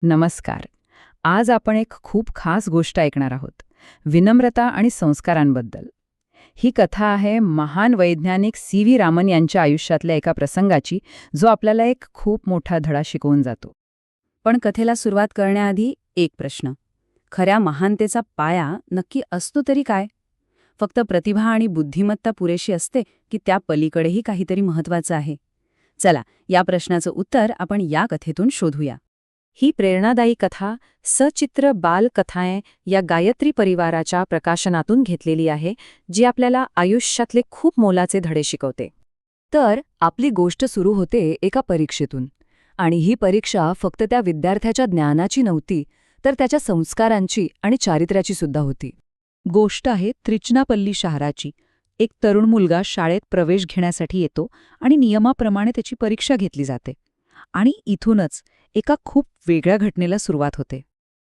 नमस्कार. आज आपण एक खूप खास गोष्ट ऐकणार आहोत. विनम्रता आणि संस्कारांबद्दल. ही कथा आहे महान वैज्ञानिक सी.व्ही. रामन यांच्या आयुष्यातल्या एका प्रसंगाची, जो आपल्याला एक खूप मोठा धडा शिकवून जातो. पण कथेला सुरुवात करण्याआधी एक प्रश्न. खऱ्या महानतेचा पाया नक्की असतो तरी काय? फक्त प्रतिभा आणि बुद्धिमत्ता पुरेशी असते की त्या पलीकडेही काहीतरी महत्त्वाचं आहे? चला, या प्रश्नाचं उत्तर आपण या कथेतून शोधूया. ही प्रेरणादायी कथा सचित्र बालकथाएं या गायत्री परिवाराच्या प्रकाशनातून घेतलेली आहे, जी आपल्याला आयुष्यातले खूप मोलाचे धडे शिकवते. तर आपली गोष्ट सुरू होते एका परीक्षेतून. आणि ही परीक्षा फक्त त्या विद्यार्थ्याच्या ज्ञानाची नव्हती, तर त्याच्या संस्कारांची आणि चारित्र्याची सुद्धा होती. गोष्ट आहे त्रिचनापल्ली शहराची. एक तरुण मुलगा शाळेत प्रवेश घेण्यासाठी येतो आणि नियमाप्रमाणे त्याची परीक्षा घेतली जाते. आणि इथूनच एका खूप वेगळ्या घटनेला सुरुवात होते.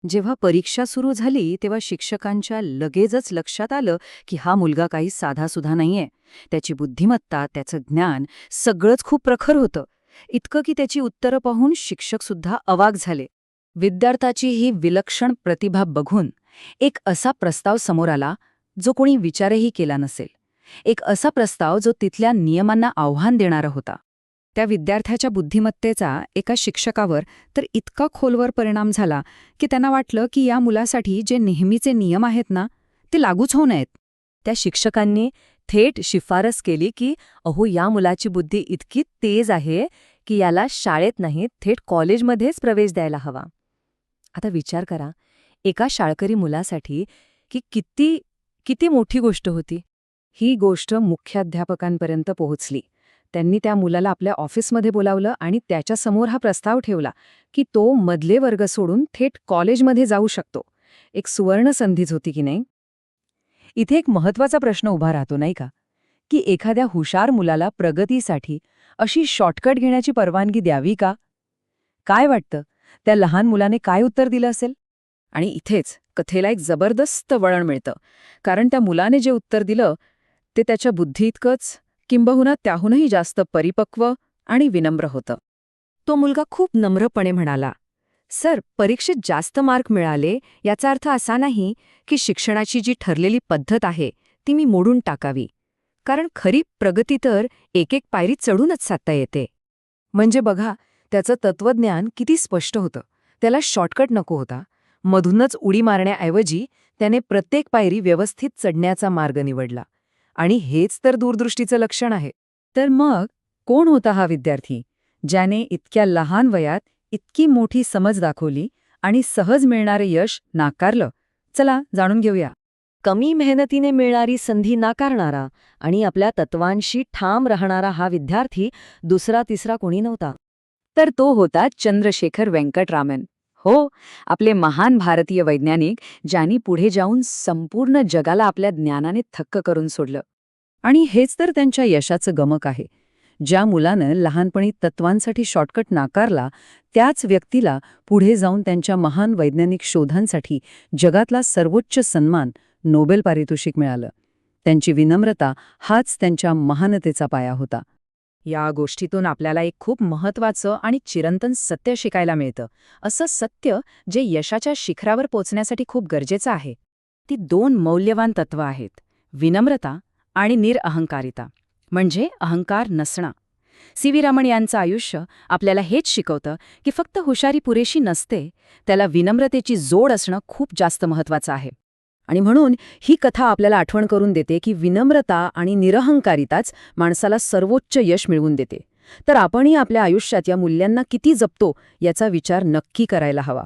जेव्हा परीक्षा सुरू झाली तेव्हा शिक्षकांच्या लगेचच लक्षात आलं की हा मुलगा काही साधासुधा नाहीये. त्याची बुद्धिमत्ता, त्याचं ज्ञान सगळंच खूप प्रखर होतं. इतकं की त्याची उत्तरं पाहून शिक्षकसुद्धा अवाक झाले. विद्यार्थ्याची ही विलक्षण प्रतिभा बघून एक असा प्रस्ताव समोर आला जो कोणी विचारही केला नसेल. एक असा प्रस्ताव जो तिथल्या नियमांना आव्हान देणारा होता. त्या विद्यार्थ्याच्या बुद्धिमत्तेचा एका शिक्षकावर तर इतका खोलवर परिणाम झाला की त्यांना वाटलं की या मुलासाठी जे नेहमीचे नियम आहेत ना, ते लागूच होऊ नयेत. त्या शिक्षकांनी थेट शिफारस केली की या मुलाची बुद्धी इतकी तेज आहे की याला शाळेत नाही, थेट कॉलेजमध्येच प्रवेश द्यायला हवा. आता विचार करा, एका शाळकरी मुलासाठी की किती मोठी गोष्ट होती. ही गोष्ट मुख्याध्यापकांपर्यंत पोहोचली. त्यांनी त्या मुलाला आपल्या ऑफिसमध्ये बोलावलं आणि त्याच्यासमोर हा प्रस्ताव ठेवला की तो मधले वर्ग सोडून थेट कॉलेजमध्ये जाऊ शकतो. एक सुवर्ण संधीच होती की नाही? इथे एक महत्त्वाचा प्रश्न उभा राहतो, नाही का, की एखाद्या हुशार मुलाला प्रगतीसाठी अशी शॉर्टकट घेण्याची परवानगी द्यावी का? काय वाटतं, त्या लहान मुलाने काय उत्तर दिलं असेल? आणि इथेच कथेला एक जबरदस्त वळण मिळतं. कारण त्या मुलाने जे उत्तर दिलं ते त्याच्या बुद्धीइतकंच किंबहुना त्याहूनही जास्त परिपक्व आणि विनम्र होतं. तो मुलगा खूप नम्रपणे म्हणाला, सर, परीक्षेत जास्त मार्क मिळाले याचा अर्थ असा नाही की शिक्षणाची जी ठरलेली पद्धत आहे ती मी मोडून टाकावी. कारण खरी प्रगती तर एक पायरी चढूनच साधता येते. म्हणजे बघा, त्याचं तत्वज्ञान किती स्पष्ट होतं. त्याला शॉर्टकट नको होता. मधूनच उडी मारण्याऐवजी त्याने प्रत्येक पायरी व्यवस्थित चढण्याचा मार्ग निवडला. आणि हेच तर दूरदृष्टीचं लक्षण आहे. तर मग कोण होता हा विद्यार्थी ज्याने इतक्या लहान वयात इतकी मोठी समज दाखवली आणि सहज मिळणारे यश नाकारलं? चला जाणून घेऊया. कमी मेहनतीने मिळणारी संधी नाकारणारा आणि आपल्या तत्वांशी ठाम राहणारा हा विद्यार्थी दुसरा तिसरा कोणी नव्हता. तर तो होता चंद्रशेखर वेंकट रामन. हो, आपले महान भारतीय वैज्ञानिक, ज्यांनी पुढे जाऊन संपूर्ण जगाला आपल्या ज्ञानाने थक्क करून सोडलं. आणि हेच तर त्यांच्या यशाचं गमक आहे. ज्या मुलानं लहानपणी तत्वांसाठी शॉर्टकट नाकारला, त्याच व्यक्तीला पुढे जाऊन त्यांच्या महान वैज्ञानिक शोधांसाठी जगातला सर्वोच्च सन्मान, नोबेल पारितोषिक मिळालं. त्यांची विनम्रता हाच त्यांच्या महानतेचा पाया होता. या गोष्टीतून आपल्याला एक खूप महत्त्वाचं आणि चिरंतन सत्य शिकायला मिळतं. असं सत्य जे यशाच्या शिखरावर पोचण्यासाठी खूप गरजेचं आहे. ती दोन मौल्यवान तत्त्व आहेत, विनम्रता आणि निरअहंकारिता, म्हणजे अहंकार नसणं. सी.व्ही. रामन यांचं आयुष्य आपल्याला हेच शिकवतं की फक्त हुशारी पुरेशी नसते, त्याला विनम्रतेची जोड असणं खूप जास्त महत्त्वाचं आहे. आणि म्हणून ही कथा आपल्याला आठवण करून देते की विनम्रता आणि निरअहंकारिताच माणसाला सर्वोच्च यश मिळवून देते. तर आपणही आपल्या आयुष्यात या मूल्यांना किती जपतो याचा विचार नक्की करायला हवा.